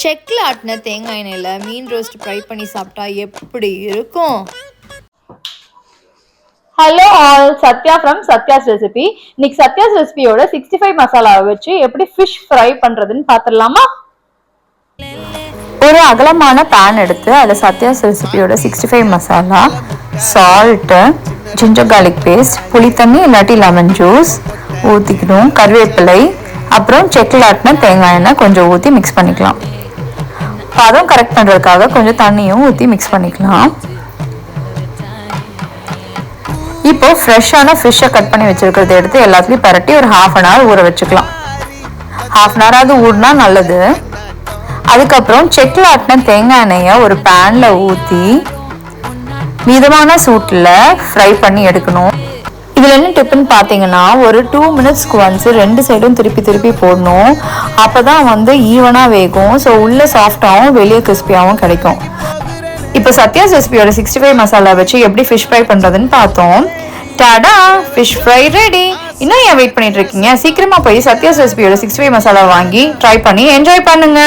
செக்கில் ஆட்டின தேங்காய் எண்ணெயில் மீன் ரோஸ்ட் ஃப்ரை பண்ணி சாப்பிட்டா எப்படி இருக்கும்? Hello all, Sathya from Sathya's recipe. இன்னைக்கு சத்யாஸ் ரெசிபியோட 65 மசாலாவை வச்சு எப்படி ஃபிஷ் ஃப்ரை பண்றதுன்னு பார்த்துடலாமா? ஒரு அகலமான பேன் எடுத்து அதில் சத்யாஸ் ரெசிபியோட 65 masala, salt, ginger garlic paste, புளி தண்ணி இல்லாட்டி லெமன் ஜூஸ் ஊற்றிக்கணும். கருவேப்பிலை, அப்புறம் செக்கில் ஆட்டின தேங்காய் எண்ணெய் கொஞ்சம் ஊற்றி மிக்ஸ் பண்ணிக்கலாம். பதம் கரெக்ட் பண்ணுறதுக்காக கொஞ்சம் தண்ணியும் ஊற்றி மிக்ஸ் பண்ணிக்கலாம். இப்போ ஃப்ரெஷ்ஷான ஃபிஷ்ஷை கட் பண்ணி வச்சுருக்கிறத எடுத்து எல்லாத்துலேயும் பரட்டி ஒரு 1/2 அன் ஹவர் ஊற வச்சுக்கலாம். 1/2 அன் ஹவராவது ஊறினா நல்லது. அதுக்கப்புறம் செக்கில் ஆட்டின தேங்காய் எண்ணெயை ஒரு பேனில் ஊற்றி மிதமான சூட்டில் ஃப்ரை பண்ணி எடுக்கணும். இதில் என்ன டிப்புன்னு பார்த்தீங்கன்னா, ஒரு 2 மினிட்ஸ்க்கு ஒன்ஸ் 2 சைடும் திருப்பி போடணும். அப்போ தான் ஈவனாக வேகும். ஸோ உள்ளே சாஃப்டாகவும் வெளியே கிறிஸ்பியாகவும் கிடைக்கும். இப்போ சத்யாஸ் ரெசிபியோட 65 மசாலா வச்சு எப்படி ஃபிஷ் ஃப்ரை பண்ணுறதுன்னு பார்த்தோம். Tata, fish fry ready. இன்னும் ஏன் வெயிட் பண்ணிட்டு இருக்கீங்க? சீக்கிரமாக போய் சத்யாஸ் ரெசிபியோட 65 மசாலா வாங்கி ட்ரை பண்ணி என்ஜாய் பண்ணுங்க.